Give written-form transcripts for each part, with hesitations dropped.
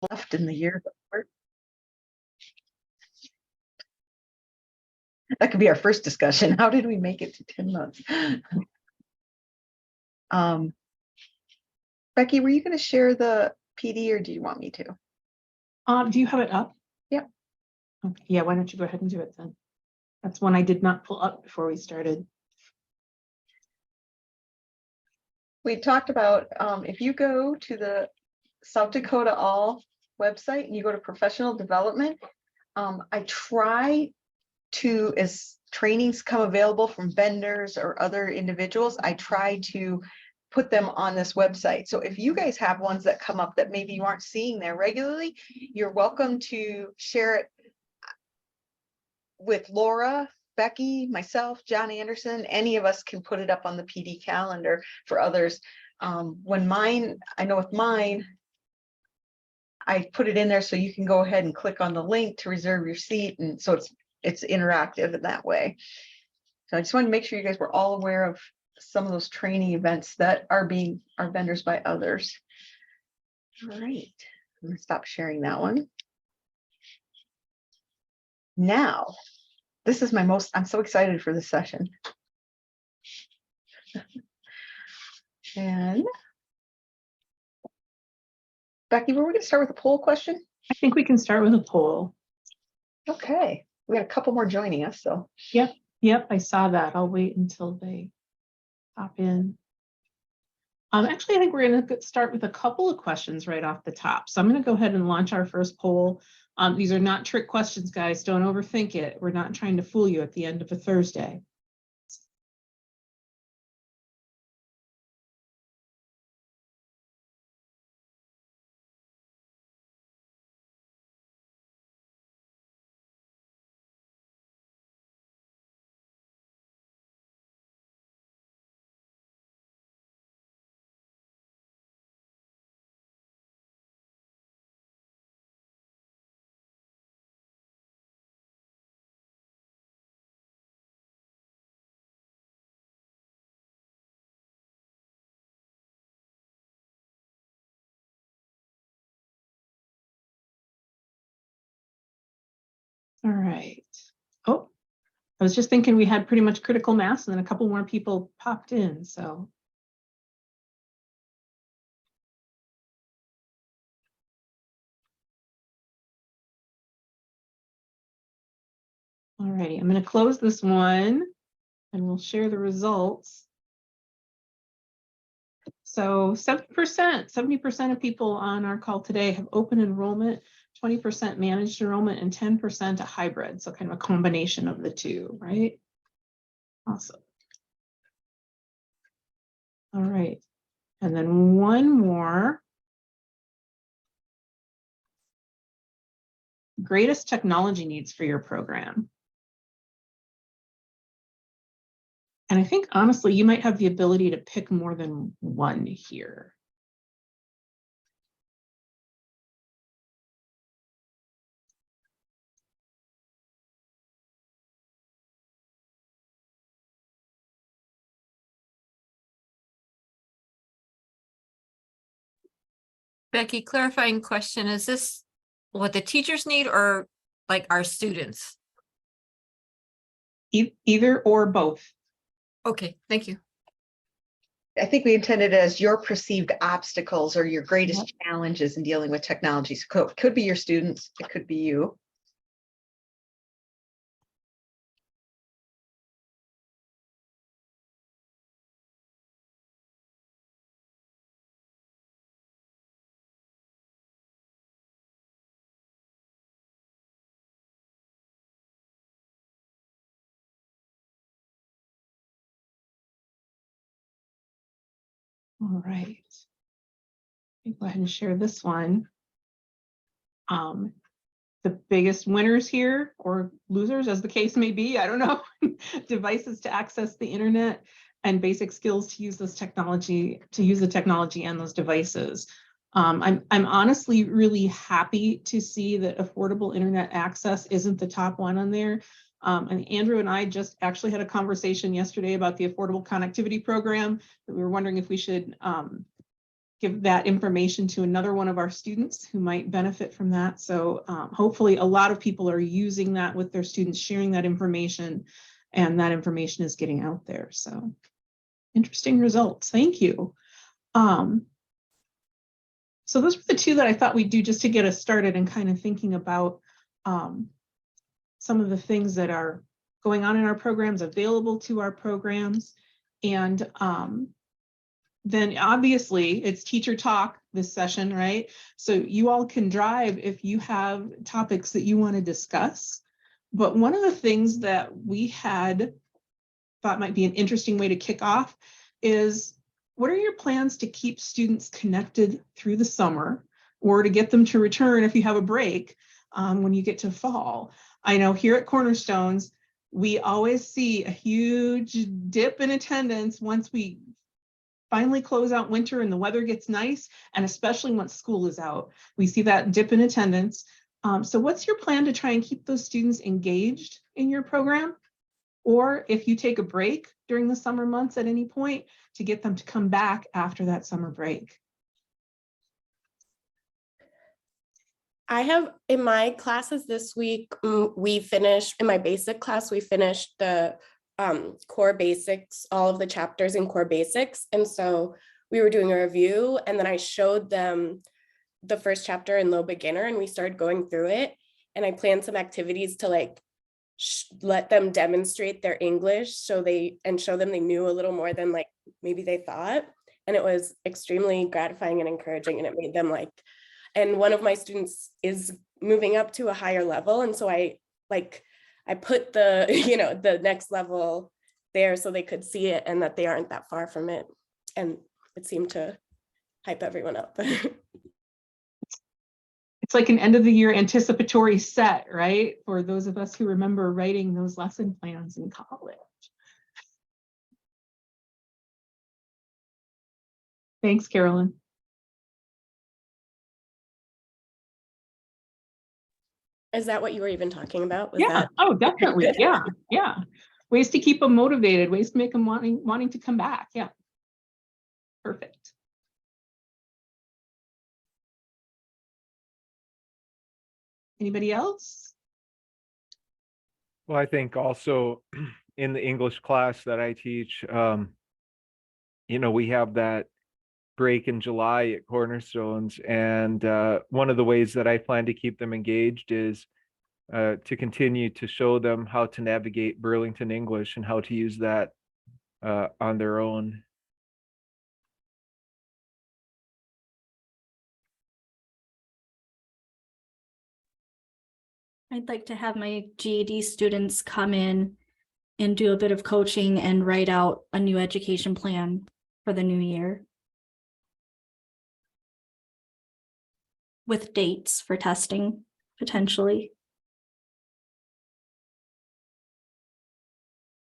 left in the year. That could be our first discussion. How did we make it to 10 months? Becky, were you going to share the PD or do you want me to? Do you have it up? Yep. Okay. Yeah, why don't you go ahead and do it then? That's one I did not pull up before we started. We talked about if you go to the South Dakota All website and you go to professional development, I try to, as trainings come available from vendors or other individuals, I try to put them on this website. So if you guys have ones that come up that maybe you aren't seeing there regularly, you're welcome to share it with Laura, Becky, myself, John Anderson. Any of us can put it up on the PD calendar for others. When mine, I know with mine, I put it in there so you can go ahead and click on the link to reserve your seat. And so it's interactive in that way. So I just wanted to make sure you guys were all aware of some of those training events that are vendors by others. All right, I'm gonna stop sharing that one. Now, this is I'm so excited for this session. And Becky, were we gonna start with a poll question? I think we can start with a poll. Okay, we got a couple more joining us, so. Yep, I saw that. I'll wait until they pop in. Actually, I think we're going to start with a couple of questions right off the top. So I'm going to go ahead and launch our first poll. These are not trick questions, guys. Don't overthink it. We're not trying to fool you at the end of a Thursday. All right. Oh, I was just thinking we had pretty much critical mass and then a couple more people popped in. So. All righty, I'm going to close this one and we'll share the results. So 70% of people on our call today have open enrollment, 20% managed enrollment, and 10% a hybrid. So kind of a combination of the two, right? Awesome. All right. And then one more. Greatest technology needs for your program. And I think, honestly, you might have the ability to pick more than one here. Becky, clarifying question, is this what the teachers need or like our students? Either or both. Okay, thank you. I think we intended it as your perceived obstacles or your greatest challenges in dealing with technology. So could be your students, it could be you. All right. Go ahead and share this one. The biggest winners here, or losers as the case may be, I don't know, devices to access the internet and basic skills to use this technology, to use the technology and those devices. I'm honestly really happy to see that affordable internet access isn't the top one on there. And Andrew and I just actually had a conversation yesterday about the Affordable Connectivity Program that we were wondering if we should give that information to another one of our students who might benefit from that. So hopefully a lot of people are using that with their students, sharing that information, and that information is getting out there. So interesting results. Thank you. So those were the two that I thought we'd do just to get us started and kind of thinking about some of the things that are going on in our programs, available to our programs. And then obviously it's teacher talk this session, right? So you all can drive if you have topics that you want to discuss. But one of the things that we had thought might be an interesting way to kick off is, what are your plans to keep students connected through the summer, or to get them to return if you have a break when you get to fall? I know here at Cornerstones, we always see a huge dip in attendance once we finally close out winter and the weather gets nice, and especially once school is out, we see that dip in attendance. So what's your plan to try and keep those students engaged in your program? Or if you take a break during the summer months at any point, to get them to come back after that summer break? I have in my classes this week, we finished in my basic class, we finished the core basics, all of the chapters in core basics. And so we were doing a review, and then I showed them the first chapter in low beginner, and we started going through it. And I planned some activities to like let them demonstrate their English, so and show them they knew a little more than like maybe they thought. And it was extremely gratifying and encouraging, and it made them like, and one of my students is moving up to a higher level, and so I put the the next level there so they could see it and that they aren't that far from it, and it seemed to hype everyone up. It's like an end of the year anticipatory set, right? For those of us who remember writing those lesson plans in college. Thanks, Carolyn. Is that what you were even talking about? Was Yeah. that? Oh, definitely. Yeah. Yeah. Ways to keep them motivated, ways to make them wanting to come back. Yeah. Perfect. Anybody else? Well, I think also in the English class that I teach, we have that break in July at Cornerstones. And one of the ways that I plan to keep them engaged is to continue to show them how to navigate Burlington English and how to use that on their own. I'd like to have my GED students come in and do a bit of coaching and write out a new education plan for the new year, with dates for testing, potentially.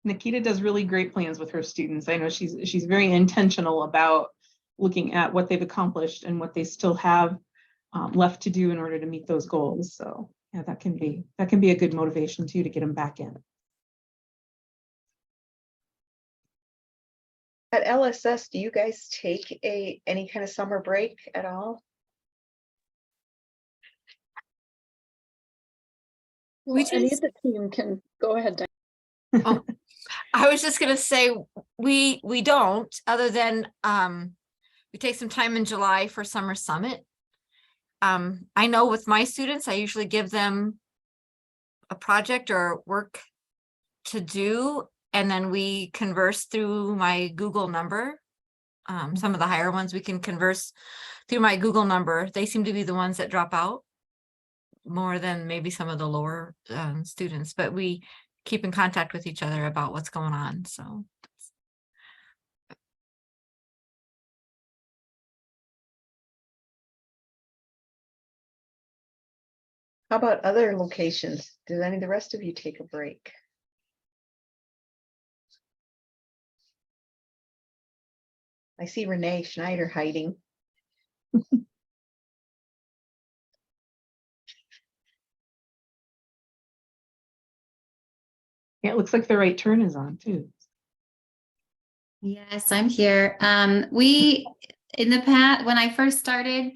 Nikita does really great plans with her students. I know she's very intentional about looking at what they've accomplished and what they still have left to do in order to meet those goals. So yeah, that can be a good motivation too, to get them back in. At LSS, do you guys take any kind of summer break at all? We Any just, of the team can go ahead. oh, I was just gonna say, we don't, other than we take some time in July for summer summit. I know with my students, I usually give them a project or work to do, and then we converse through my Google number. Some of the higher ones we can converse through my Google number. They seem to be the ones that drop out more than maybe some of the lower students, but we keep in contact with each other about what's going on. So How about other locations? Does any of the rest of you take a break? I see Renee Schneider hiding. Yeah, it looks like the right turn is on too. Yes, I'm here. We in the past, when I first started,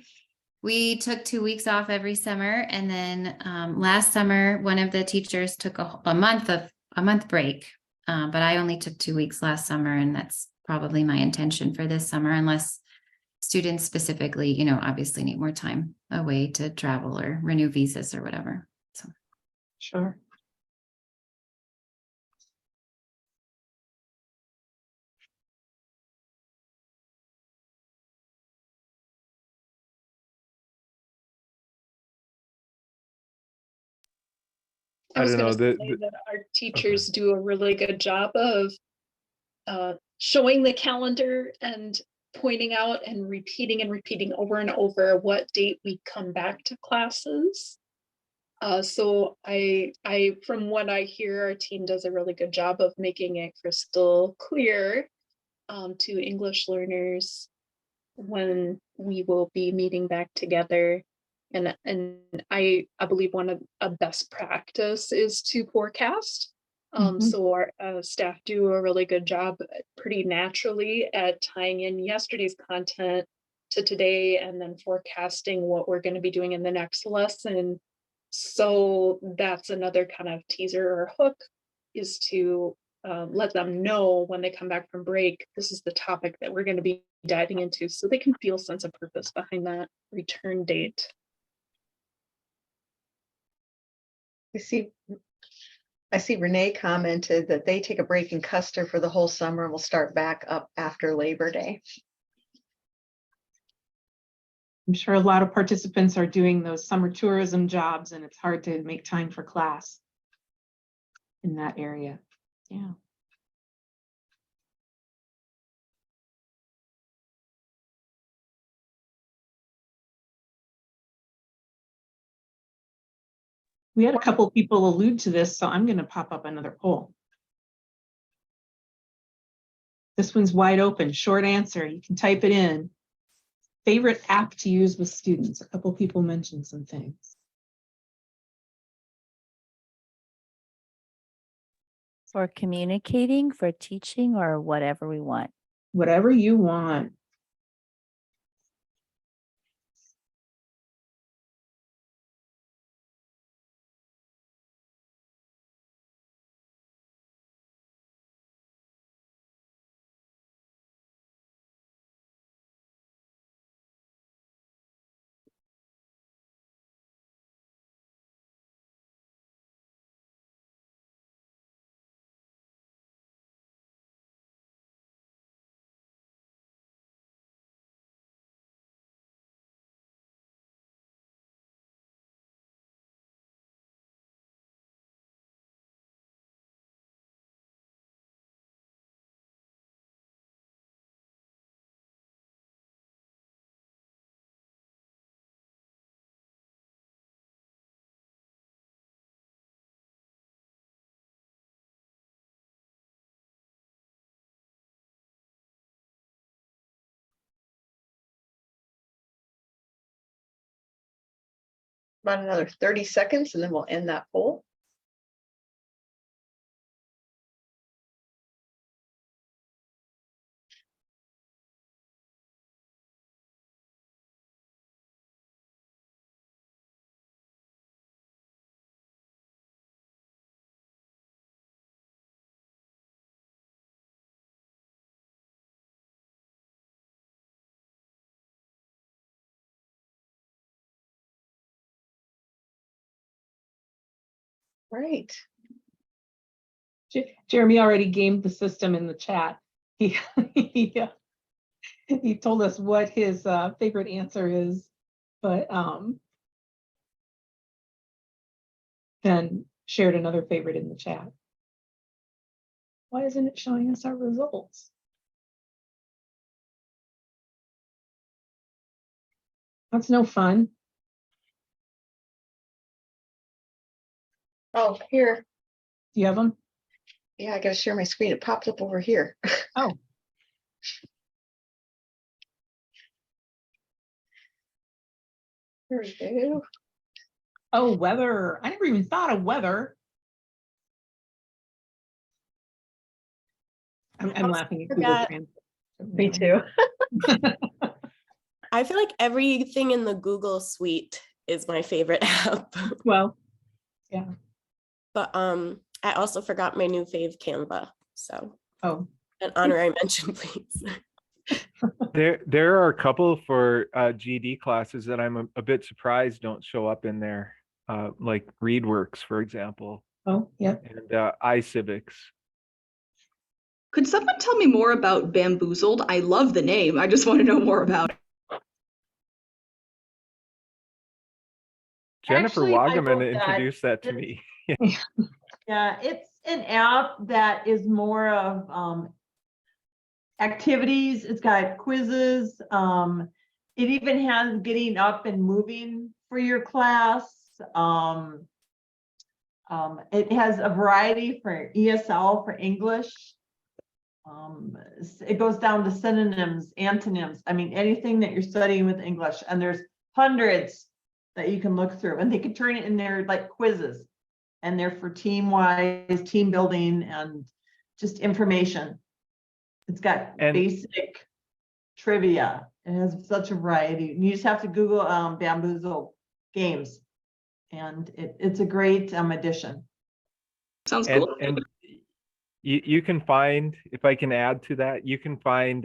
we took 2 weeks off every summer. And then last summer, one of the teachers took a month break. But I only took 2 weeks last summer, and that's probably my intention for this summer, unless students specifically, obviously need more time away to travel or renew visas or whatever. So. Sure. I was don't gonna know, say that our teachers do a really good job of showing the calendar and pointing out and repeating over and over what date we come back to classes. So I, from what I hear, our team does a really good job of making it crystal clear to English learners when we will be meeting back together. And I believe one of a best practice is to forecast. So our staff do a really good job pretty naturally at tying in yesterday's content to today and then forecasting what we're going to be doing in the next lesson. So that's another kind of teaser or hook, is to let them know when they come back from break, this is the topic that we're going to be diving into, so they can feel a sense of purpose behind that return date. I see Renee commented that they take a break in Custer for the whole summer and will start back up after Labor Day. I'm sure a lot of participants are doing those summer tourism jobs, and it's hard to make time for class in that area. Yeah. We had a couple people allude to this, so I'm going to pop up another poll. This one's wide open, short answer. You can type it in. Favorite app to use with students? A couple people mentioned some things. For communicating, for teaching, or whatever we want. Whatever you want. About another 30 seconds and then we'll end that poll. Right. Jeremy already gamed the system in the chat. He told us what his favorite answer is, but then shared another favorite in the chat. Why isn't it showing us our results? That's no fun. Oh, here. Do you have them? Yeah, I gotta share my screen. It popped up over here. Oh. Here we go. Oh, weather. I never even thought of weather. I'm laughing at Google forgot. Translate. Me too. I feel like everything in the Google suite is my favorite app. Well, yeah. But I also forgot my new fave, Canva. So Oh, an honorary mention, please. There are a couple for GD classes that I'm a bit surprised don't show up in there, like ReadWorks, for example, oh, yeah. and iCivics. Could someone tell me more about Bamboozled? I love the name. I just want to know more about it. Jennifer Actually, I Wagaman wrote that. introduced that to me. Yeah, it's an app that is more of activities. It's got quizzes. It even has getting up and moving for your class. It has a variety for ESL for English. It goes down to synonyms, antonyms. I mean, anything that you're studying with English, and there's hundreds that you can look through, and they can turn it in there like quizzes, and they're for team-wise, team building, and just information. It's got And- basic trivia. It has such a variety. You just have to Google Bamboozle games, and it's a great addition. Sounds And, cool. and you can find, if I can add to that, you can find,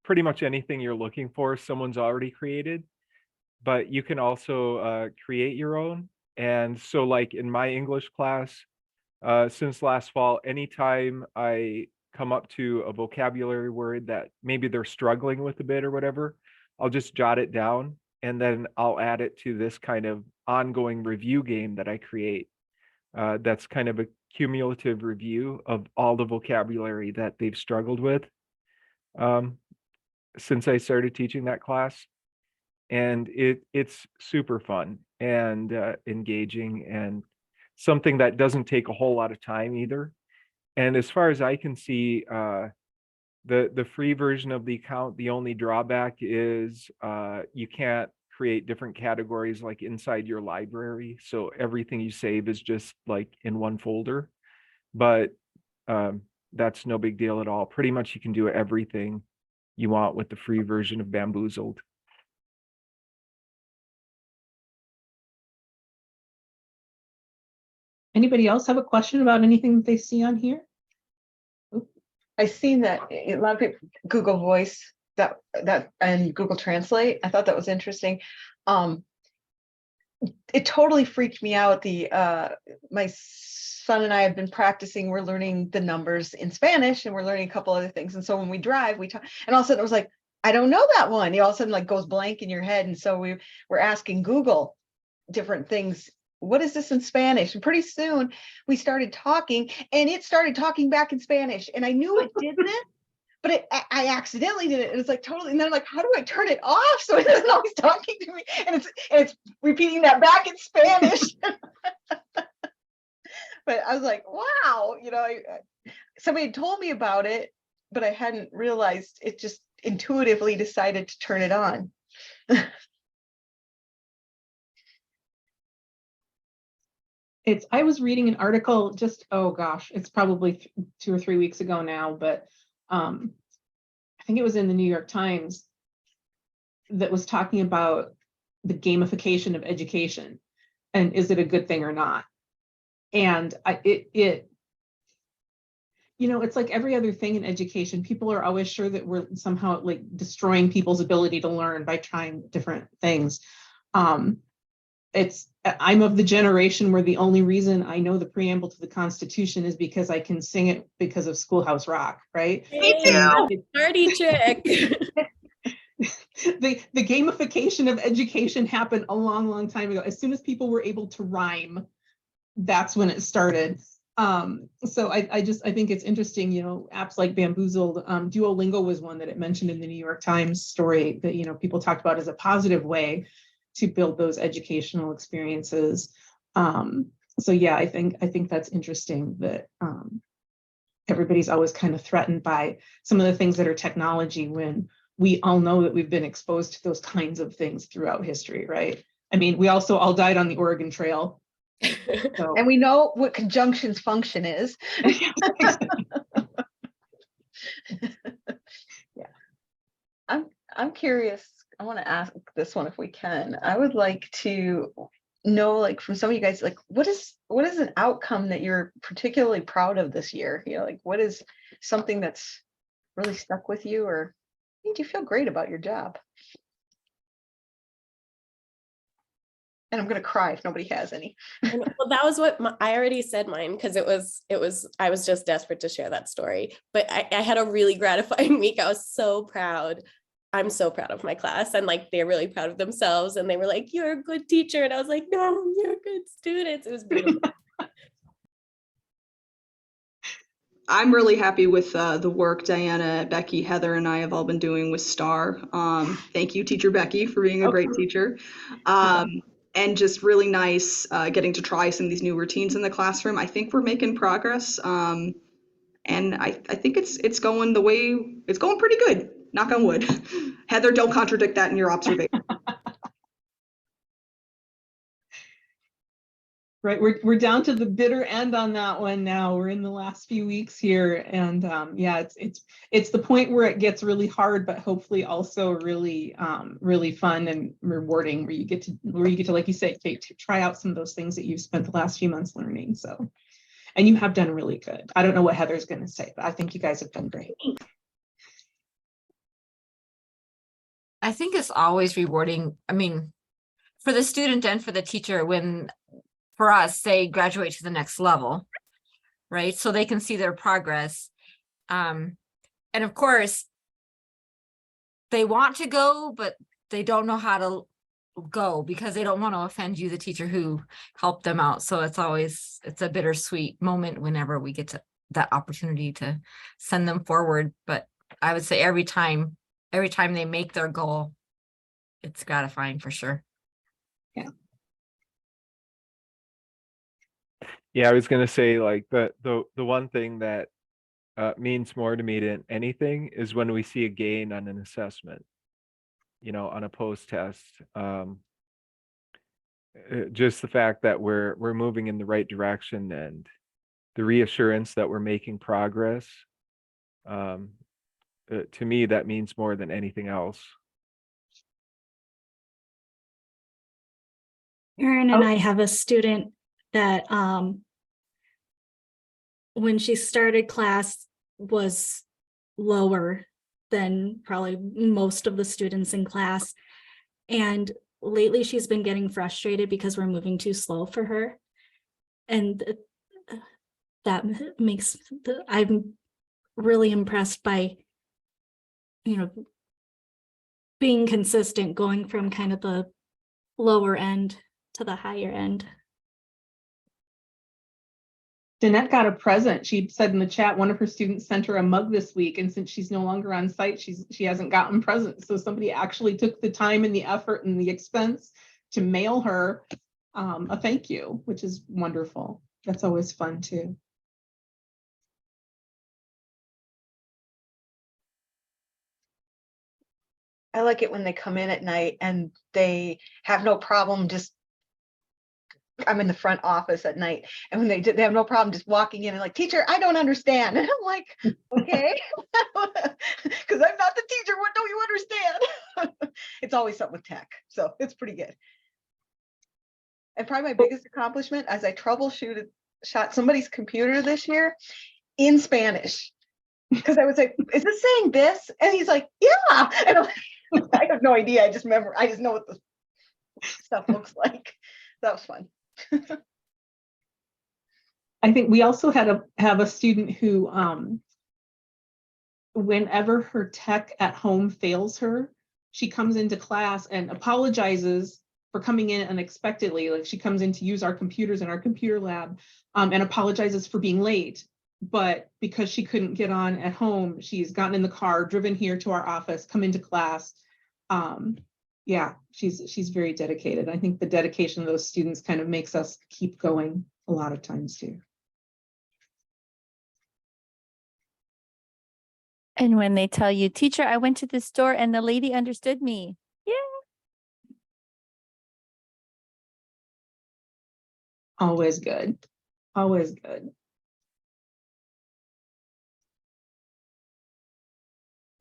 pretty much anything you're looking for, someone's already created, but you can also create your own. And so like in my English class, since last fall, anytime I come up to a vocabulary word that maybe they're struggling with a bit or whatever, I'll just jot it down and then I'll add it to this kind of ongoing review game that I create. That's kind of a cumulative review of all the vocabulary that they've struggled with since I started teaching that class. And it's super fun and engaging and something that doesn't take a whole lot of time either. And as far as I can see, the free version of the account, the only drawback is you can't create different categories like inside your library. So everything you save is just like in one folder, but that's no big deal at all. Pretty much you can do everything you want with the free version of Bamboozled. Anybody else have a question about anything that they see on here? I seen that a lot of people Google Voice that and Google Translate. I thought that was interesting. It totally freaked me out. My son and I have been practicing. We're learning the numbers in Spanish, and we're learning a couple other things. And so when we drive, we talk, and all of a sudden it was like, I don't know that one. All of a sudden like goes blank in your head. And so we're asking Google different things. What is this in Spanish? And pretty soon we started talking, and it started talking back in Spanish, and I knew it didn't, but I accidentally did it. It was like totally, and then I'm like, how do I turn it off so it doesn't always talking to me? And it's repeating that back in Spanish. But I was like, wow, somebody had told me about it, but I hadn't realized it. Just intuitively decided to turn it on. I was reading an article just, oh gosh, it's probably 2 or 3 weeks ago now, but I think it was in the New York Times that was talking about the gamification of education and is it a good thing or not? And it's like every other thing in education. People are always sure that we're somehow like destroying people's ability to learn by trying different things. I'm of the generation where the only reason I know the preamble to the Constitution is because I can sing it because of Schoolhouse Rock, right? Me too. Party trick. The gamification of education happened a long, long time ago. As soon as people were able to rhyme, that's when it started. So I think it's interesting, apps like Bamboozled, Duolingo was one that it mentioned in the New York Times story that, people talked about as a positive way to build those educational experiences. So yeah, I think that's interesting that everybody's always kind of threatened by some of the things that are technology when we all know that we've been exposed to those kinds of things throughout history, right? I mean, we also all died on the Oregon Trail. So. And we know what conjunctions function is. Yeah. I'm curious, I want to ask this one if we can. I would like to know, like, from some of you guys, like, what is an outcome that you're particularly proud of this year? You know, like, what is something that's really stuck with you or made you feel great about your job? And I'm gonna cry if nobody has any. Well, that was what I already said mine, because I was just desperate to share that story. But I had a really gratifying week. I was so proud. I'm so proud of my class, and like they're really proud of themselves, and they were like, "You're a good teacher," and I was like, "No, you're good students." It was beautiful. I'm really happy with the work Diana, Becky, Heather, and I have all been doing with STAR. Thank you, Teacher Becky, for being a great teacher. And just really nice getting to try some of these new routines in the classroom. I think we're making progress. And I think it's going the way, it's going pretty good. Knock on wood. Heather, don't contradict that in your observation. Right, we're down to the bitter end on that one now. We're in the last few weeks here, and yeah, it's the point where it gets really hard, but hopefully also really really fun and rewarding, where you get to like you say, Kate, to try out some of those things that you've spent the last few months learning. So, and you have done really good. I don't know what Heather's going to say, but I think you guys have done great. I think it's always rewarding. I mean, for the student and for the teacher, when for us, they graduate to the next level, right? So they can see their progress. And of course, they want to go, but they don't know how to go because they don't want to offend you, the teacher who helped them out. So it's a bittersweet moment whenever we get to that opportunity to send them forward. But I would say every time they make their goal, it's gratifying for sure. Yeah. Yeah, I was gonna say, like, the one thing that means more to me than anything is when we see a gain on an assessment, you know, on a post test. Just the fact that we're moving in the right direction and the reassurance that we're making progress. To me, that means more than anything else. Erin and I have a student that when she started class was lower than probably most of the students in class. And lately she's been getting frustrated because we're moving too slow for her. And that makes, I'm really impressed by, you know, being consistent, going from kind of the lower end to the higher end. Jeanette got a present. She said in the chat, one of her students sent her a mug this week, and since she's no longer on site, she hasn't gotten presents. So somebody actually took the time and the effort and the expense to mail her a thank you, which is wonderful. That's always fun too. I like it when they come in at night and they have no problem just, I'm in the front office at night, and when they have no problem just walking in and like, teacher, I don't understand. And I'm like, okay, because I'm not the teacher. What don't you understand? It's always something with tech. So it's pretty good. And probably my biggest accomplishment as I troubleshot somebody's computer this year in Spanish. Because I was like, is this saying this? And he's like, yeah. And I'm like, I have no idea. I just know what the stuff looks like. That was fun. I think we also have a student who, whenever her tech at home fails her, she comes into class and apologizes for coming in unexpectedly. Like, she comes in to use our computers in our computer lab, and apologizes for being late. But because she couldn't get on at home, she's gotten in the car, driven here to our office, come into class. Yeah, she's very dedicated. I think the dedication of those students kind of makes us keep going a lot of times too. And when they tell you, teacher, I went to the store and the lady understood me. Yeah. Always good. Always good.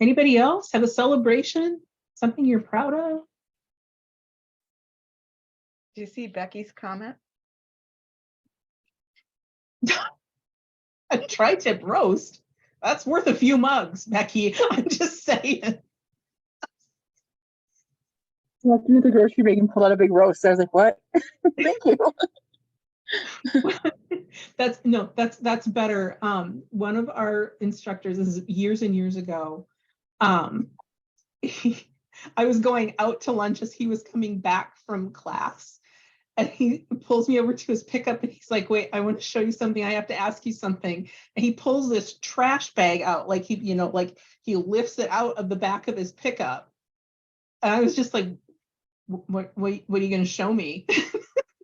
Anybody else have a celebration? something you're proud of? Do you see Becky's comment? A tri-tip roast? That's worth a few mugs, Becky. I'm just saying. Walked through the grocery bag and pulled out a big roast. I was like, what? Thank you. That's better. One of our instructors, this is years and years ago. I was going out to lunch as he was coming back from class, and he pulls me over to his pickup and he's like, wait, I want to show you something. I have to ask you something. And he pulls this trash bag out, like like he lifts it out of the back of his pickup. And I was just like, what are you going to show me?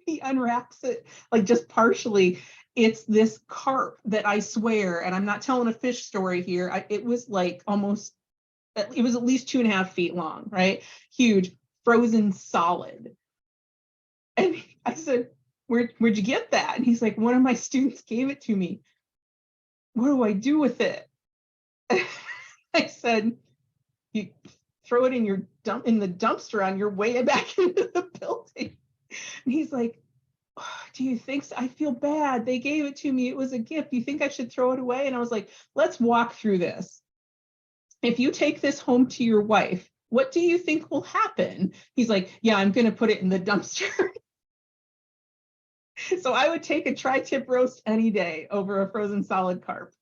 He unwraps it, like just partially. It's this carp that I swear, and I'm not telling a fish story here. It was like almost, it was at least 2.5 feet long, right? Huge, frozen solid. And I said, where'd you get that? And he's like, one of my students gave it to me. What do I do with it? I said, you throw it in the dumpster on your way back into the building. And he's like, oh, do you think so? I feel bad. They gave it to me. It was a gift. Do you think I should throw it away? And I was like, let's walk through this. If you take this home to your wife, what do you think will happen? He's like, yeah, I'm going to put it in the dumpster. So I would take a tri-tip roast any day over a frozen solid carp.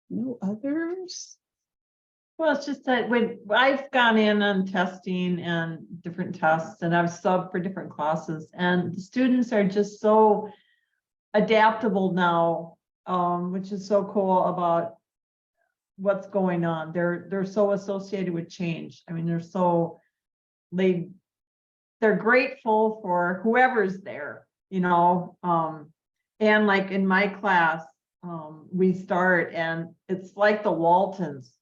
No others? Well, it's just that when I've gone in on testing and different tests, and I've subbed for different classes, and the students are just so adaptable now, which is so cool about what's going on. They're so associated with change. I mean, they're grateful for whoever's there, and like in my class, we start and it's like the Waltons.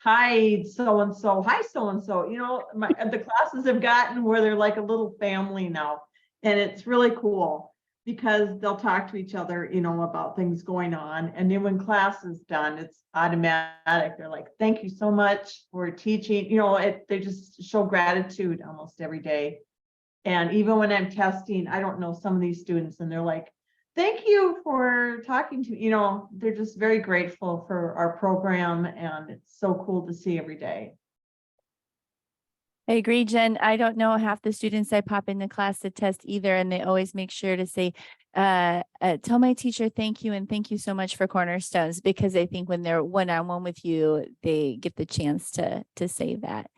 Hi, so-and-so. Hi, so-and-so. The classes have gotten where they're like a little family now. And it's really cool because they'll talk to each other, about things going on. And then when class is done, it's automatic. They're like, thank you so much for teaching. They just show gratitude almost every day. And even when I'm testing, I don't know some of these students and they're like, thank you for talking to me. They're just very grateful for our program, and it's so cool to see every day. I agree, Jen. I don't know half the students I pop into class to test either, and they always make sure to say, tell my teacher thank you and thank you so much for Cornerstones, because I think when they're one-on-one with you, they get the chance to say that.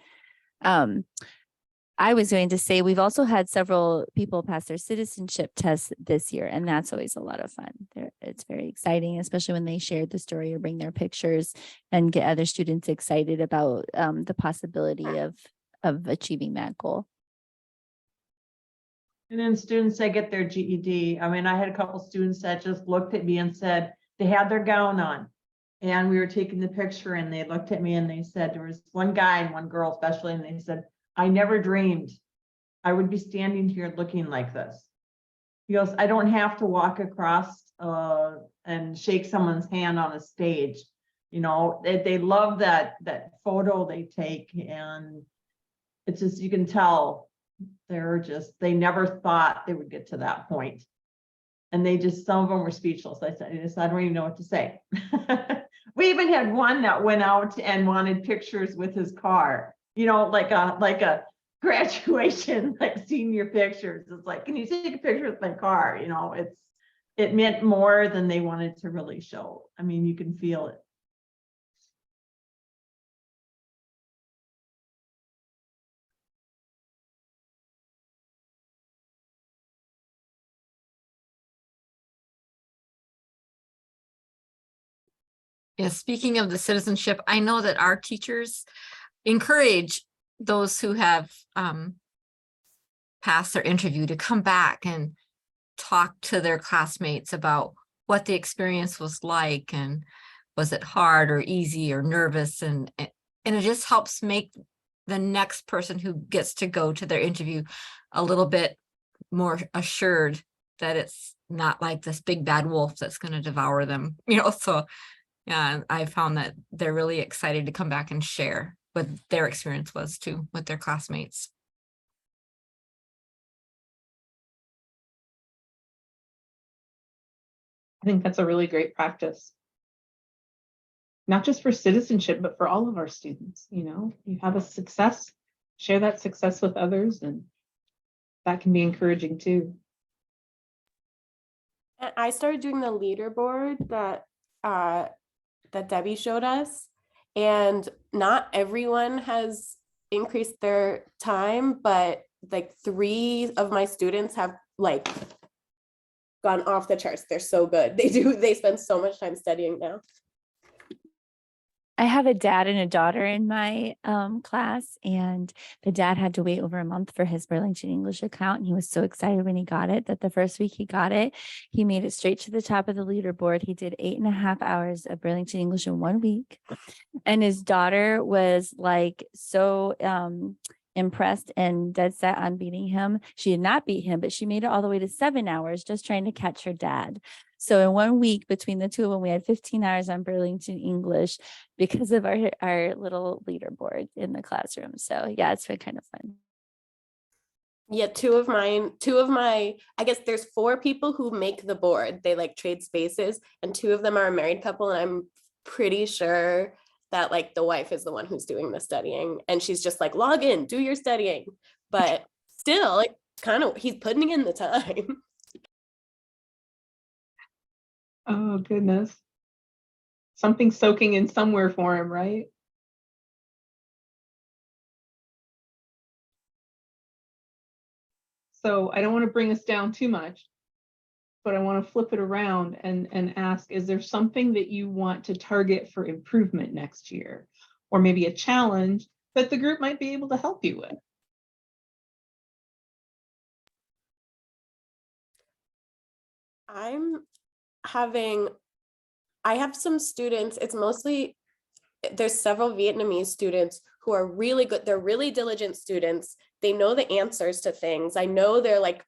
I was going to say, we've also had several people pass their citizenship tests this year, and that's always a lot of fun. It's very exciting, especially when they share the story or bring their pictures and get other students excited about the possibility of achieving that goal. And then students that get their GED. I mean, I had a couple students that just looked at me and said they had their gown on, and we were taking the picture, and they looked at me and they said, there was one guy and one girl especially, and they said, I never dreamed I would be standing here looking like this. He goes, I don't have to walk across and shake someone's hand on a stage. They love that photo they take, and it's just, you can tell they never thought they would get to that point. And some of them were speechless. I don't even know what to say. We even had one that went out and wanted pictures with his car. Like a graduation, like senior pictures. It's like, can you take a picture with my car? It meant more than they wanted to really show. I mean, you can feel it. Yeah, speaking of the citizenship, I know that our teachers encourage those who have passed their interview to come back and talk to their classmates about what the experience was like, and was it hard or easy or nervous, and it just helps make the next person who gets to go to their interview a little bit more assured that it's not like this big bad wolf that's going to devour them, so yeah, I found that they're really excited to come back and share what their experience was too with their classmates. I think that's a really great practice. Not just for citizenship, but for all of our students, you have a success, share that success with others, and that can be encouraging too. And I started doing the leaderboard that Debbie showed us, and not everyone has increased their time, but like 3 of my students have like gone off the charts. They're so good. They spend so much time studying now. I have a dad and a daughter in my class, and the dad had to wait over a month for his Burlington English account. And he was so excited when he got it that the first week he got it, he made it straight to the top of the leaderboard. He did 8.5 hours of Burlington English in 1 week. And his daughter was like so impressed and dead set on beating him. She did not beat him, but she made it all the way to 7 hours just trying to catch her dad. So in 1 week between the two of them, we had 15 hours on Burlington English because of our little leaderboard in the classroom. So yeah, it's been kind of fun. Yeah, two of my, I guess there's 4 people who make the board. They like trade spaces, and 2 of them are a married couple. And I'm pretty sure that like the wife is the one who's doing the studying, and she's just like, log in, do your studying. But still, like he's putting in the time. Oh, goodness. Something soaking in somewhere for him, right? So I don't want to bring us down too much, but I want to flip it around and ask, is there something that you want to target for improvement next year? Or maybe a challenge that the group might be able to help you with? I have some students, there's several Vietnamese students who are really good. They're really diligent students. They know the answers to things. I know they're like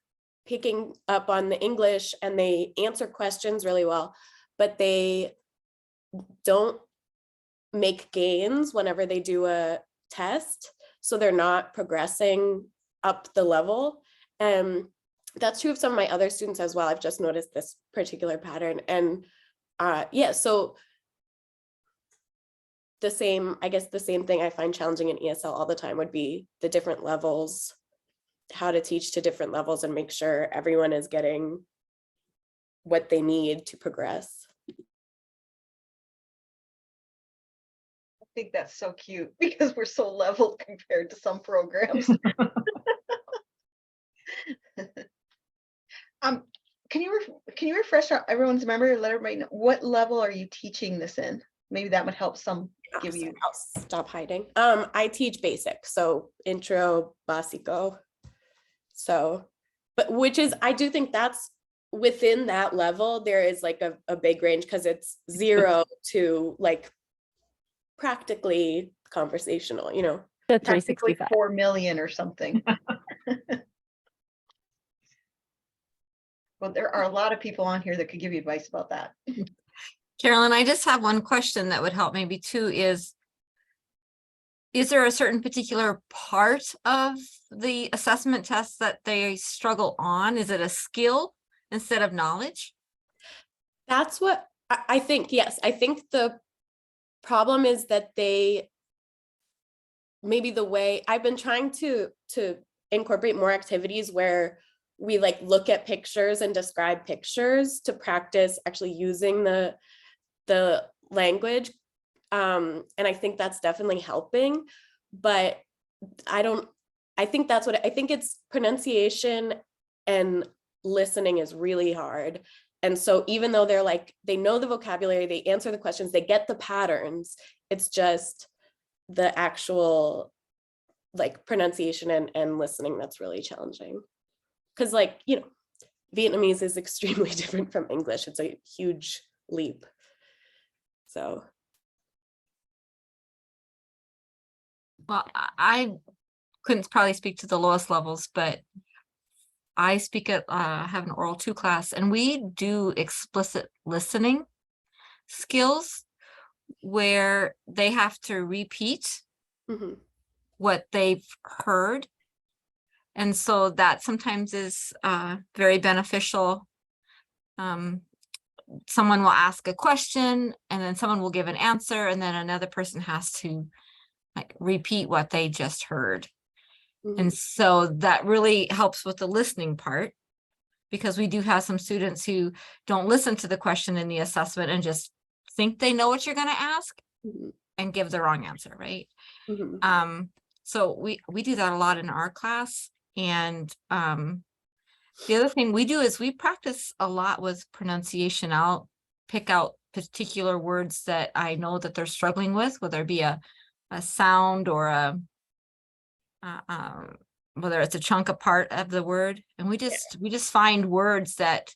picking up on the English and they answer questions really well, but they don't make gains whenever they do a test. So they're not progressing up the level. And that's true of some of my other students as well. I've just noticed this particular pattern. And yeah, so the same thing I find challenging in ESL all the time would be the different levels, how to teach to different levels and make sure everyone is getting what they need to progress. I think that's so cute because we're so leveled compared to some programs. Can you refresh everyone's memory, let everybody know what level are you teaching this in? Maybe that would help some give you. I'll stop hiding. I teach basic, so intro, básico. So, but I do think that's within that level, there is like a big range because it's 0 to like practically conversational, The Practically 365. 4 million or something. Well, there are a lot of people on here that could give you advice about that. Carolyn, I just have one question that would help maybe too is there a certain particular part of the assessment test that they struggle on? Is it a skill instead of knowledge? That's what I think. Yes, I think the problem is that maybe the way I've been trying to incorporate more activities where we like look at pictures and describe pictures to practice actually using the language. And I think that's definitely helping, but I think it's pronunciation and listening is really hard. And so even though they know the vocabulary, they answer the questions, they get the patterns, it's just the actual like pronunciation and listening that's really challenging. Because Vietnamese is extremely different from English. It's a huge leap. So. Well, I couldn't probably speak to the lowest levels, but I speak at, have an oral 2 class, and we do explicit listening skills where they have to repeat Mhm. what they've heard. And so that sometimes is very beneficial. Someone will ask a question and then someone will give an answer, and then another person has to like repeat what they just heard. And Mhm. so that really helps with the listening part, because we do have some students who don't listen to the question in the assessment and just think they know what you're going to ask Mhm. and give the wrong answer, right? Mhm. So we do that a lot in our class. And the other thing we do is we practice a lot with pronunciation. I'll pick out particular words that I know that they're struggling with, whether it be a sound or a whether it's a chunk of part of the word, and we just find words that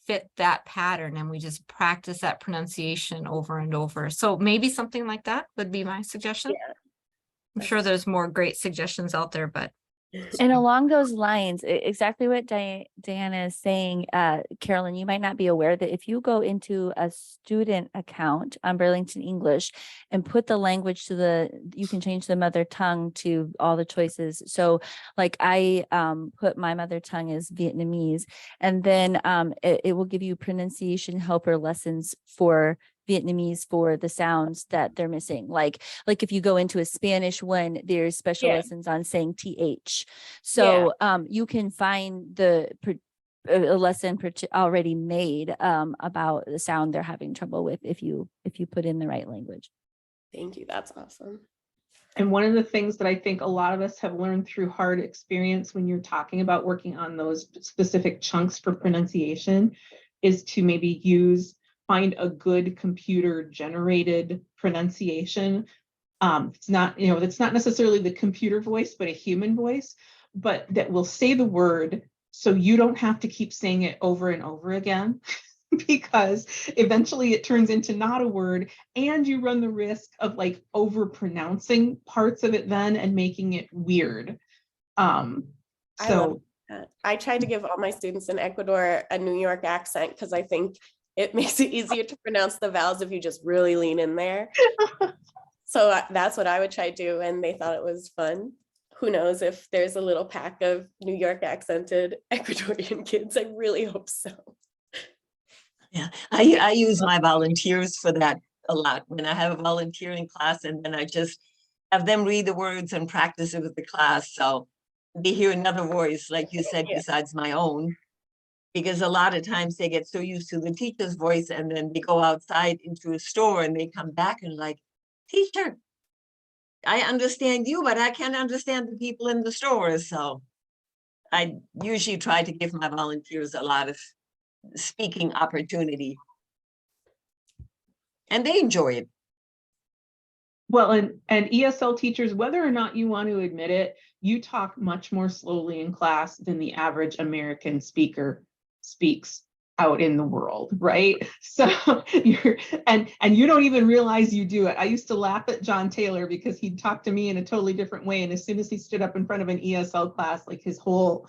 fit that pattern, and we just practice that pronunciation over and over. So maybe something like that would be my suggestion. Yeah. I'm sure there's more great suggestions out there, but And along those lines, exactly what Diana is saying, Carolyn, you might not be aware that if you go into a student account on Burlington English and put the language to you can change the mother tongue to all the choices. So like I put my mother tongue as Vietnamese, and then it will give you pronunciation helper lessons for Vietnamese for the sounds that they're missing. Like if you go into a Spanish one, there's special Yeah. lessons on saying TH. So you can find a lesson already made about the sound they're having trouble with if you put in the right language. Thank you. That's awesome. And one of the things that I think a lot of us have learned through hard experience when you're talking about working on those specific chunks for pronunciation is to maybe find a good computer generated pronunciation. It's not, it's not necessarily the computer voice, but a human voice, but that will say the word so you don't have to keep saying it over and over again, because eventually it turns into not a word, and you run the risk of like over pronouncing parts of it then and making it weird. I love that. I tried to give all my students in Ecuador a New York accent because I think it makes it easier to pronounce the vowels if you just really lean in there. So that's what I would try to do, and they thought it was fun. Who knows if there's a little pack of New York accented Ecuadorian kids? I really hope so. Yeah, I use my volunteers for that a lot when I have a volunteering class, and then I just have them read the words and practice it with the class. So they hear another voice, like you said, besides my own, because a lot of times they get so used to the teacher's voice, and then they go outside into a store and they come back and like, teacher, I understand you, but I can't understand the people in the store. So I usually try to give my volunteers a lot of speaking opportunity, and they enjoy it. Well, and ESL teachers, whether or not you want to admit it, you talk much more slowly in class than the average American speaker speaks out in the world, right? So and you don't even realize you do it. I used to laugh at John Taylor because he'd talk to me in a totally different way, and as soon as he stood up in front of an ESL class, like his whole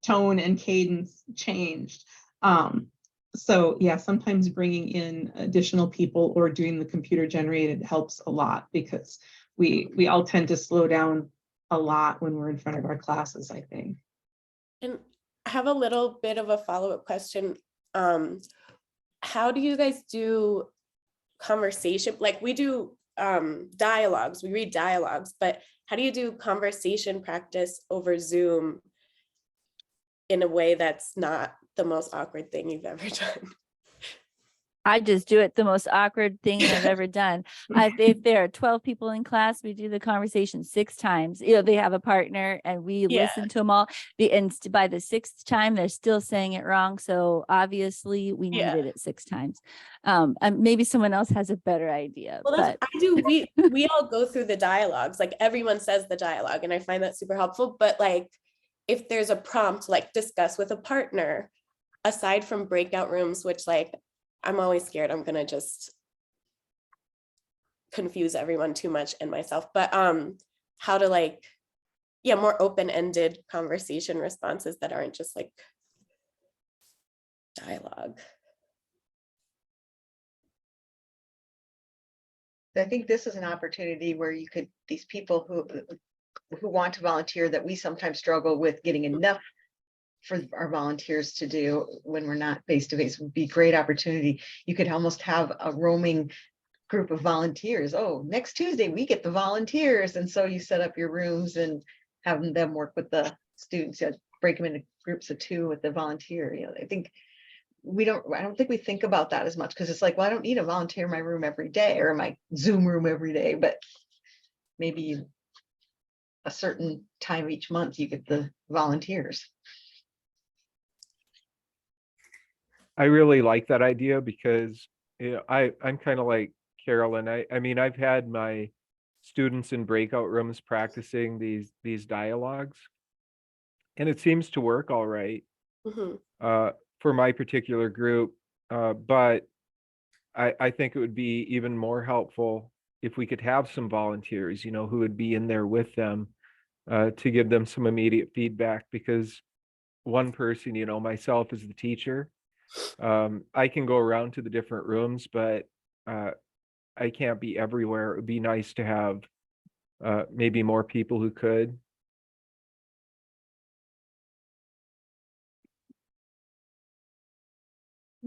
tone and cadence changed. So yeah, sometimes bringing in additional people or doing the computer generated helps a lot, because we all tend to slow down a lot when we're in front of our classes, I think. And I have a little bit of a follow-up question. How do you guys do conversation? Like we do dialogues, we read dialogues, but how do you do conversation practice over Zoom in a way that's not the most awkward thing you've ever done? I just do it the most awkward thing I've ever done. If there are 12 people in class, we do the conversation 6 times. They have a partner and we listen to them all. And by the 6th time, they're still saying it wrong. So obviously we needed it 6 times. And maybe someone else has a better idea. Well, but I do. We all go through the dialogues. Like everyone says the dialogue, and I find that super helpful. But like, if there's a prompt, like discuss with a partner, aside from breakout rooms, which like, I'm always scared I'm gonna just confuse everyone too much and myself. But how to like, yeah, more open-ended conversation responses that aren't just like dialogue. I think this is an opportunity where you could, these people who want to volunteer, that we sometimes struggle with getting enough for our volunteers to do when we're not face to face, would be great opportunity. You could almost have a roaming group of volunteers. Oh, next Tuesday we get the volunteers. And so you set up your rooms and have them work with the students, break them into groups of 2 with the volunteer. You know, I think I don't think we think about that as much, because it's like, well, I don't need a volunteer in my room every day or my Zoom room every day, but maybe a certain time each month you get the volunteers. I really like that idea because, you know, I'm kind of like Carolyn. I mean, I've had my students in breakout rooms practicing these dialogues, and it seems to work all right for my particular group. But I think it would be even more helpful if we could have some volunteers, you know, who would be in there with them to give them some immediate feedback, because one person, you know, myself as the teacher, I can go around to the different rooms, but I can't be everywhere. It would be nice to have maybe more people who could.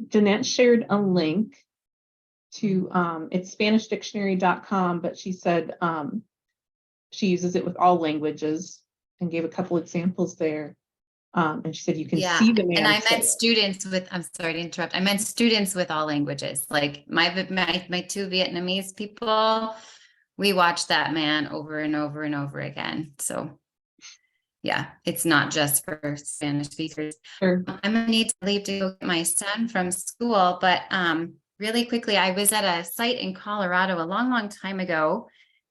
Jeanette shared a link to it's SpanishDictionary.com, but she said she uses it with all languages and gave a couple examples there. And she said you can see the man. And I say meant it. students with, I'm sorry to interrupt. I meant students with all languages. Like my 2 Vietnamese people, we watch that man over and over and over again. So yeah, it's not just for Spanish speakers. Sure. I'm gonna need to leave to go get my son from school, but really quickly, I was at a site in Colorado a long time ago,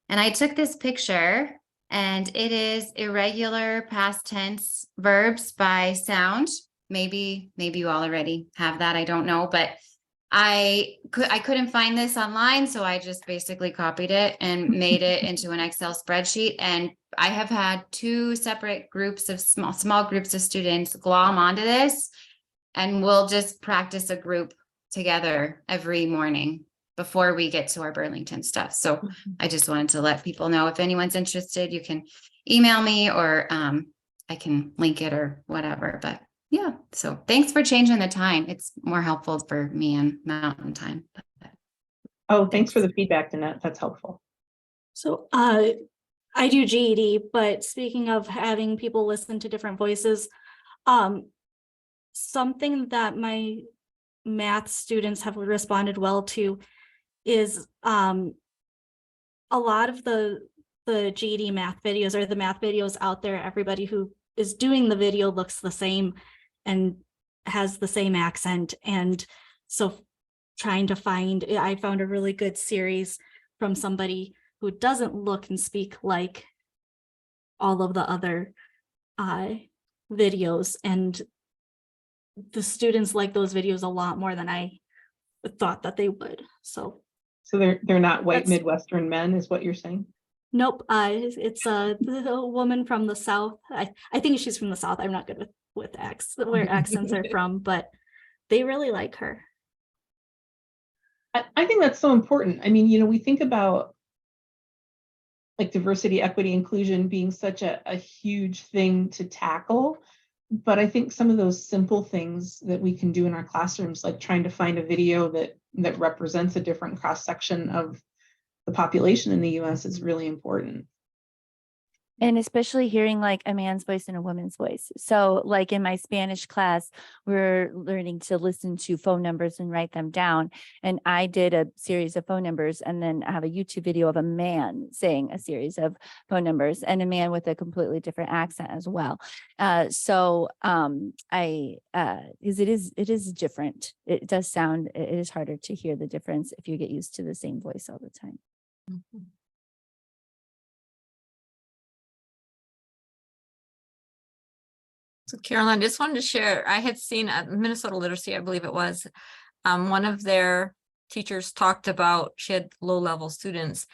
and I took this picture, and it is irregular past tense verbs by sound. Maybe you all already have that, I don't know, but I couldn't find this online, so I just basically copied it and made it into an Excel spreadsheet. And I have had 2 separate groups of small groups of students glom onto this, and we'll just practice a group together every morning before we get to our Burlington stuff. So I just wanted to let people know, if anyone's interested, you can email me, or I can link it or whatever. But yeah, so thanks for changing the time. It's more helpful for me and Mountain Time. Oh, thanks for the feedback, Jeanette. That's helpful. So I do GED, but speaking of having people listen to different voices, something that my math students have responded well to is a lot of the GED math videos, or the math videos out there, everybody who is doing the video looks the same and has the same accent. And so I found a really good series from somebody who doesn't look and speak like all of the other videos. And the students like those videos a lot more than I thought that they would. So they're not white That's- Midwestern men, is what you're saying? nope, it's a woman from the South. I think she's from the South. I'm not good with where accents are from, but they really like her. I think that's so important. I mean, you know, we think about like diversity, equity, inclusion being such a huge thing to tackle. But I think some of those simple things that we can do in our classrooms, like trying to find a video that represents a different cross-section of the population in the US, is really important. And especially hearing like a man's voice and a woman's voice. So like in my Spanish class, we're learning to listen to phone numbers and write them down. And I did a series of phone numbers, and then I have a YouTube video of a man saying a series of phone numbers, and a man with a completely different accent as well. Because it is different. It does sound, it is harder to hear the difference if you get used to the same voice all the time. Mhm. So Caroline, just wanted to share, I had seen at Minnesota Literacy, I believe it was, one of their teachers talked about, she had low-level students,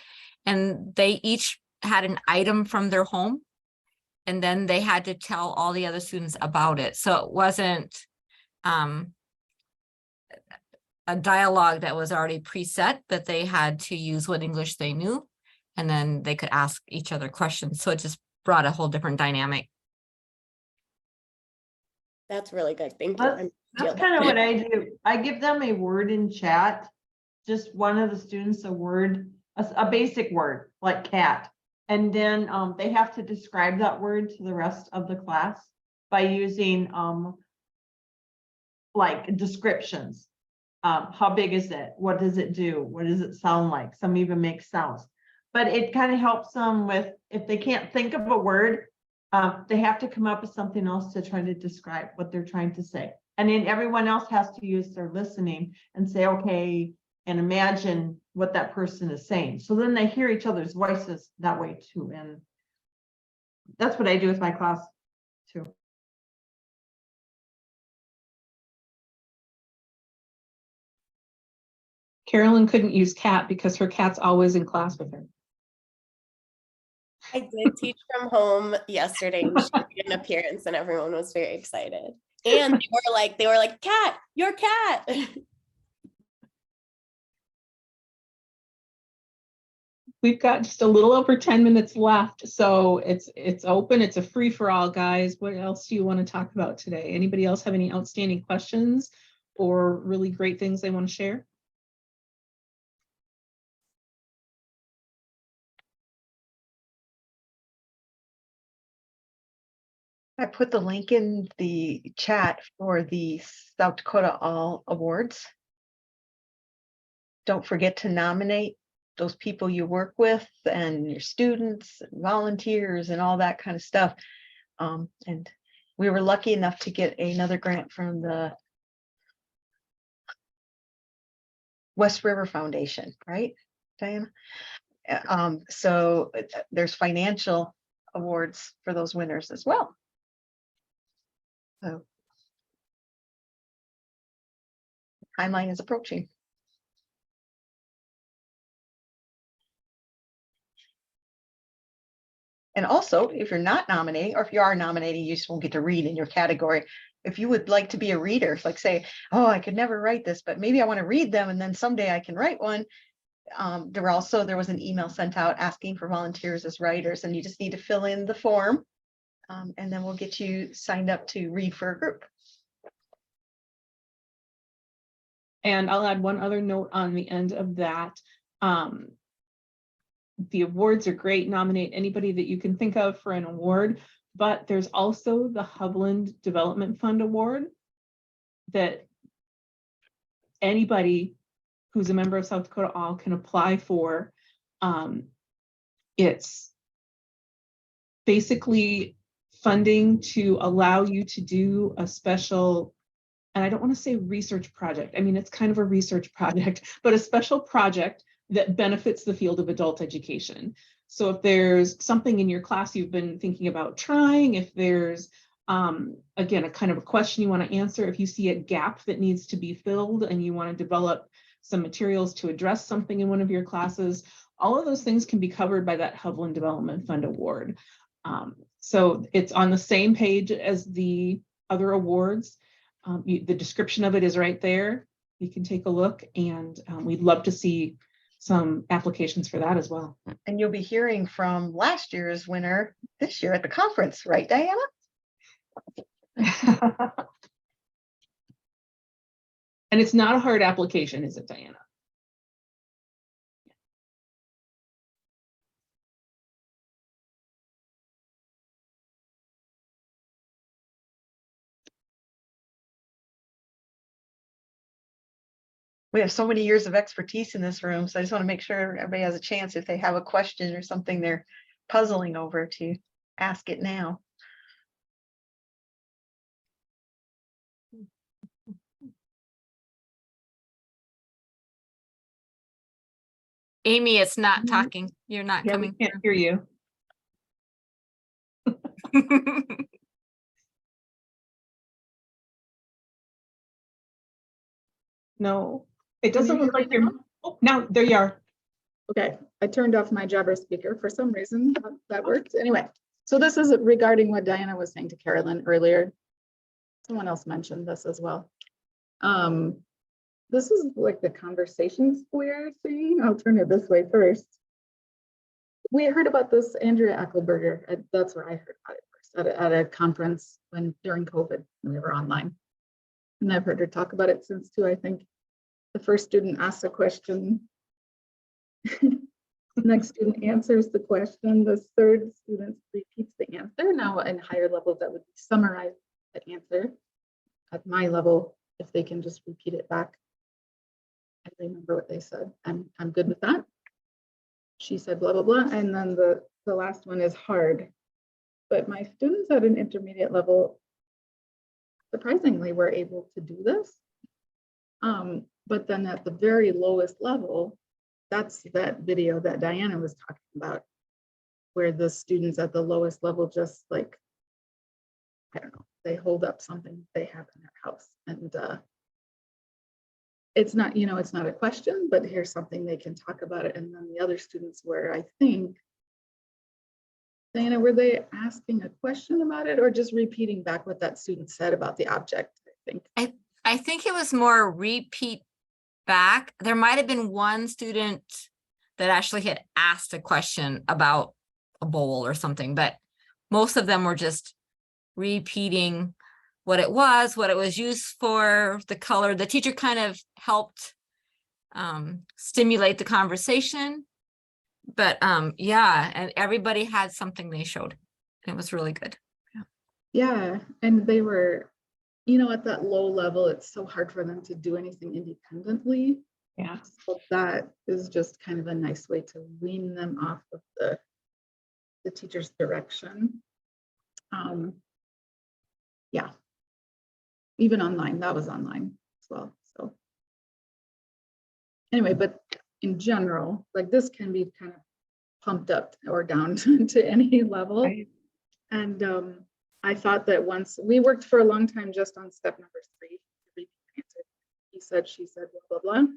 and they each had an item from their home. And then they had to tell all the other students about it. So it wasn't a dialogue that was already preset, that they had to use what English they knew. And then they could ask each other questions. So it just brought a whole different dynamic. That's really good. Thank you. That's, I'm that's feel kind of that. what I do. I give them a word in chat, just one of the students a word, a basic word like cat. And then they have to describe that word to the rest of the class by using like descriptions. How big is it? What does it do? What does it sound like? Some even make sounds. But it kind of helps them with, if they can't think of a word, they have to come up with something else to try to describe what they're trying to say. And then everyone else has to use their listening and say, okay, and imagine what that person is saying. So then they hear each other's voices that way too. And that's what I do with my class too. Carolyn couldn't use cat because her cat's always in class with her. I did teach from home yesterday and she made an appearance and everyone was very excited. And they were like, cat, your cat. We've got just a little over 10 minutes left, so it's open. It's a free for all, guys. What else do you want to talk about today? Anybody else have any outstanding questions or really great things they want to share? I put the link in the chat for the South Dakota All Awards. Don't forget to nominate those people you work with and your students, and volunteers, and all that kind of stuff. And we were lucky enough to get another grant from the West River Foundation, right, Diana? So there's financial awards for those winners as well. So timeline is approaching. And also, if you're not nominating, or if you are nominating, you just won't get to read in your category. If you would like to be a reader, like say, oh, I could never write this, but maybe I want to read them and then someday I can write one. There was an email sent out asking for volunteers as writers, and you just need to fill in the form. And then we'll get you signed up to read for a group. And I'll add one other note on the end of that. The awards are great. Nominate anybody that you can think of for an award, but there's also the Hovland Development Fund Award that anybody who's a member of South Dakota All can apply for. It's basically funding to allow you to do a special, and I don't want to say research project. I mean, it's kind of a research project, but a special project that benefits the field of adult education. So if there's something in your class you've been thinking about trying, if there's, again, a kind of a question you want to answer, if you see a gap that needs to be filled and you want to develop some materials to address something in one of your classes, all of those things can be covered by that Hovland Development Fund Award. So it's on the same page as the other awards. The description of it is right there. You can take a look, and we'd love to see some applications for that as well. And you'll be hearing from last year's winner this year at the conference, right, Diana? And it's not a hard application, is it, Diana? We have so many years of expertise in this room, so I just want to make sure everybody has a chance if they have a question or something they're puzzling over to ask it now. Amy, it's not talking. You're not Yeah, we coming can't hear you. through. No, it doesn't look like you're. Oh, now there you are. Okay, I turned off my Jabber speaker for some reason. That worked. Anyway, so this is regarding what Diana was saying to Carolyn earlier. Someone else mentioned this as well. This is like the conversation square thing. I'll turn it this way first. We heard about this, Andrea Eckelberger. That's where I heard about it first at a conference during COVID, when we were online. And I've heard her talk about it since too. I think the first student asks a question. Next student answers the question. The third student repeats the answer. Now in higher levels, that would summarize the answer. At my level, if they can just repeat it back. I remember what they said. I'm good with that. She said blah, blah, blah. And then the last one is hard. But my students at an intermediate level, surprisingly, were able to do this. But then at the very lowest level, that's that video that Diana was talking about, where the students at the lowest level just like, I don't know, they hold up something they have in their house. And it's not, it's not a question, but here's something they can talk about it. And then the other students were, I think, Diana, were they asking a question about it or just repeating back what that student said about the object, I think? I think it was more repeat back. There might have been one student that actually had asked a question about a bowl or something, but most of them were just repeating what it was used for, the color. The teacher kind of helped stimulate the conversation. But yeah, and everybody had something they showed. It was really good. Yeah, and they were, at that low level, it's so hard for them to do anything independently. Yeah. So that is just kind of a nice way to wean them off of the teacher's direction. Yeah. Even online, that was online as well. So anyway, but in general, like this can be kind of pumped up or down to any level. Right. And I thought that once we worked for a long time just on step number 3, he said, she said, blah, blah, blah.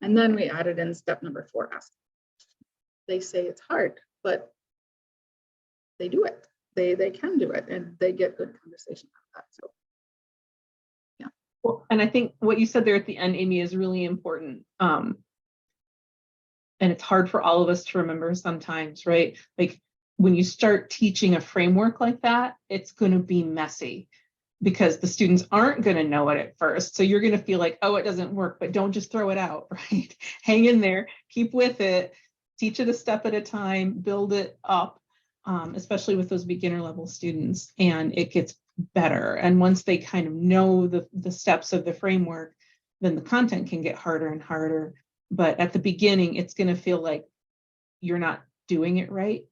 And then we added in step number 4. They say it's hard, but they do it. They can do it and they get good conversation out of that. So yeah. Well, and I think what you said there at the end, Amy, is really important. And it's hard for all of us to remember sometimes, right? Like when you start teaching a framework like that, it's going to be messy because the students aren't going to know it at first. So you're going to feel like, oh, it doesn't work, but don't just throw it out, right? Hang in there, keep with it, teach it a step at a time, build it up, especially with those beginner level students, and it gets better. And once they kind of know the steps of the framework, then the content can get harder and harder. But at the beginning, it's going to feel like you're not doing it right.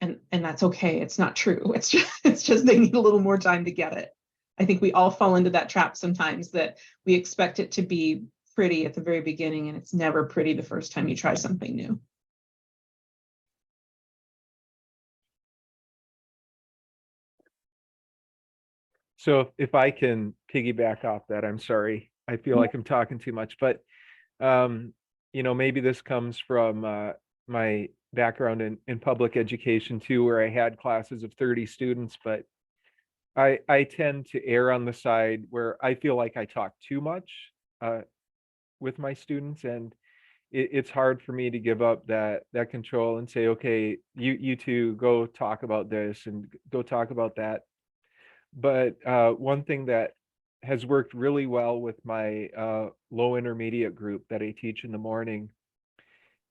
And that's okay. It's not true. It's just they need a little more time to get it. I think we all fall into that trap sometimes, that we expect it to be pretty at the very beginning, and it's never pretty the first time you try something new. So if I can piggyback off that, I'm sorry. I feel like I'm talking too much, but maybe this comes from my background in public education too, where I had classes of 30 students, but I tend to err on the side where I feel like I talk too much with my students, and it's hard for me to give up that control and say, okay, you two go talk about this and go talk about that. But one thing that has worked really well with my low intermediate group that I teach in the morning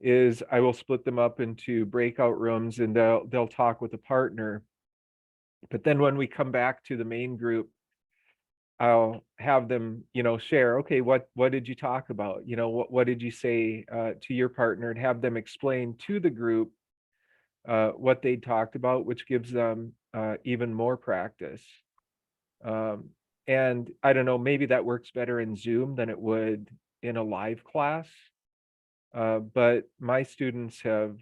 is I will split them up into breakout rooms, and they'll talk with a partner. But then when we come back to the main group, I'll have them, share, okay, what did you talk about? What did you say to your partner, and have them explain to the group what they talked about, which gives them even more practice. And I don't know, maybe that works better in Zoom than it would in a live class. But my students have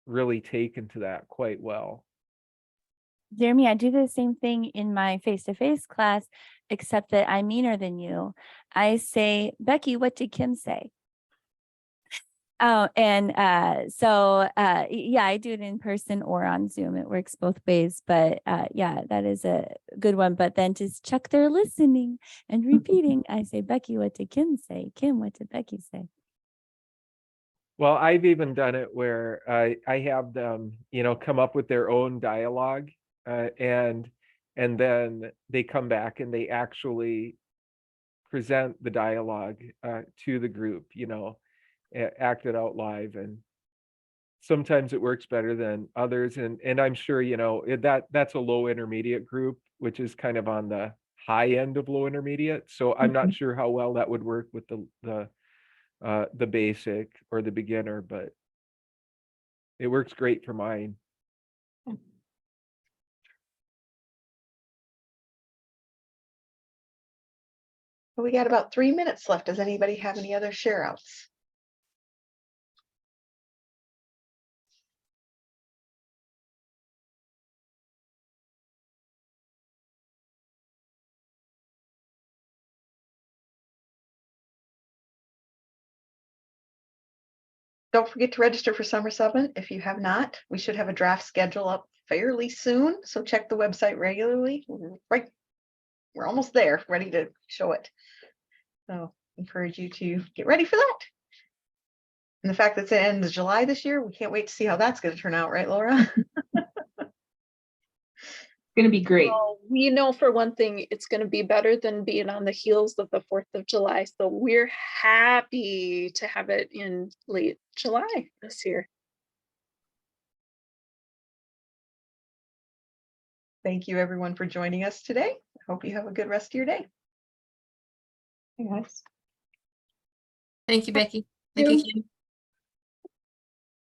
really taken to that quite well. Jeremy, I do the same thing in my face-to-face class, except that I'm meaner than you. I say, Becky, what did Kim say? Yeah, I do it in person or on Zoom. It works both ways, but yeah, that is a good one. But then just check their listening and repeating. I say, Becky, what did Kim say? Kim, what did Becky say? Well, I've even done it where I have them, come up with their own dialogue, and then they come back and they actually present the dialogue to the group, act it out live, and sometimes it works better than others. And I'm sure, that's a low intermediate group, which is kind of on the high end of low intermediate. So I'm not sure how well that would work with the basic or the beginner, but it works great for mine. We got about 3 minutes left. Does anybody have any other share outs? Don't forget to register for Summer Summit. If you have not, we should have a draft schedule up fairly soon. So check the website regularly. We're almost there, ready to show it. So encourage you to get ready for that. And the fact that it's the end of July this year, we can't wait to see how that's going to turn out, right, Laura? Going to be great. Well, we know for one thing, it's going to be better than being on the heels of the 4th of July. So we're happy to have it in late July this year. Thank you, everyone, for joining us today. I hope you have a good rest of your day. Hey, guys. Thank you, Becky. Thank you, Kim.